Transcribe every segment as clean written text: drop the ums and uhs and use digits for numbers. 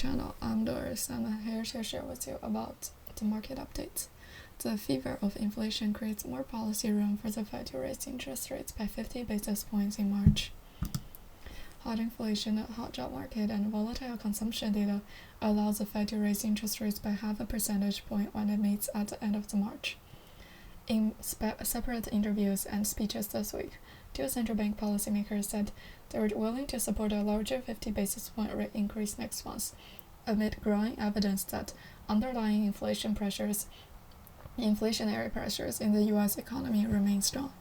channel. I'm Doris, and I'm here to share with you about the market updates. The fever of inflation creates more policy room for the Fed to raise interest rates by 50 basis points in March. Hot inflation, a hot job market, and volatile consumption data allows the Fed to raise interest rates by half a percentage point when it meets at the end of March. In separate interviews and speeches this week, two central bank policymakers said they were willing to support a larger 50 basis point rate increase next month, amid growing evidence that underlying inflationary pressures in the U.S. economy remain strong.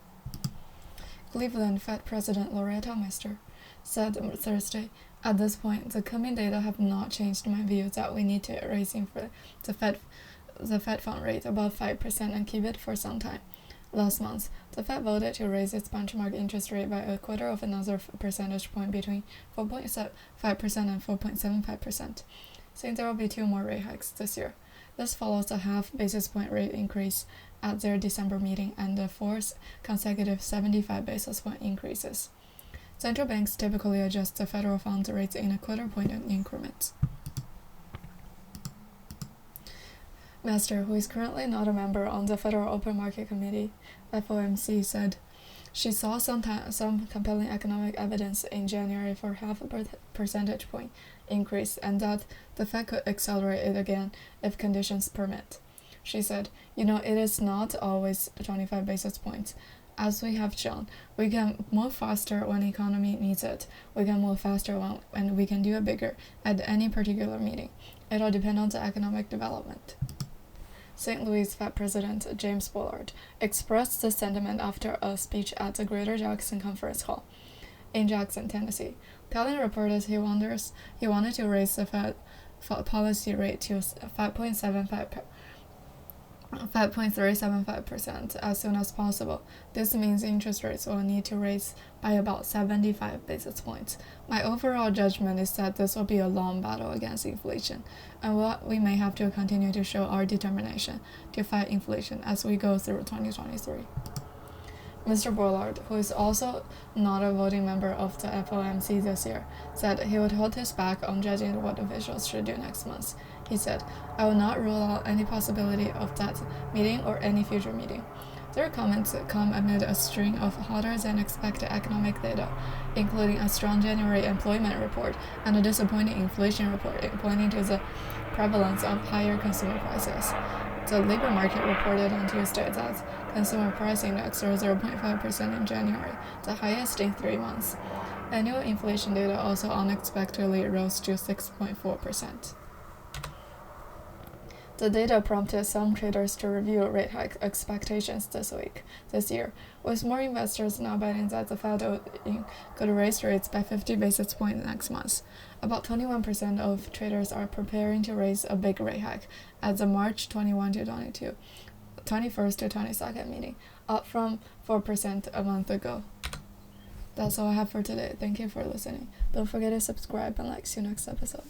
Cleveland Fed President Loretta Mester said Thursday, "At this point, the coming data have not changed my view that we need to raise the Fed fund rate above 5% and keep it for some time." Last month, the Fed voted to raise its benchmark interest rate by a quarter of another percentage point between 4.5% and 4.75%, saying there will be two more rate hikes this year. This follows a half basis point rate increase at their December meeting and the fourth consecutive 75 basis point increases. Central banks typically adjust the federal funds rates in a quarter point increments. Mester, who is currently not a member on the Federal Open Market Committee, FOMC, said she saw some compelling economic evidence in January for half a percentage point increase and that the Fed could accelerate it again if conditions permit. She said, it is not always 25 basis points. As we have shown, we can move faster when the economy needs it. We can move faster when we can do it bigger at any particular meeting. It'll depend on the economic development. St. Louis Fed President James Bullard expressed this sentiment after a speech at the Greater Jackson Conference Hall in Jackson, Tennessee, telling reporters he wanted to raise the Fed policy rate to 5.375% as soon as possible. This means interest rates will need to raise by about 75 basis points. My overall judgment is that this will be a long battle against inflation, and we may have to continue to show our determination to fight inflation as we go through 2023. Mr. Bullard, who is also not a voting member of the FOMC this year, said he would hold his back on judging what officials should do next month. He said, "I will not rule out any possibility of that meeting or any future meeting." Their comments come amid a string of hotter-than-expected economic data, including a strong January employment report and a disappointing inflation report pointing to the prevalence of higher consumer prices. The labor market reported on Tuesday that consumer price index rose 0.5% in January, the highest in 3 months. Annual inflation data also unexpectedly rose to 6.4%. The data prompted some traders to review rate hike expectations this year, with more investors now betting that the Fed could raise rates by 50 basis points next month. About 21% of traders are preparing to raise a big rate hike at the March 21st to 22nd meeting, up from 4% a month ago. That's all I have for today. Thank you for listening. Don't forget to subscribe and like. See you next episode.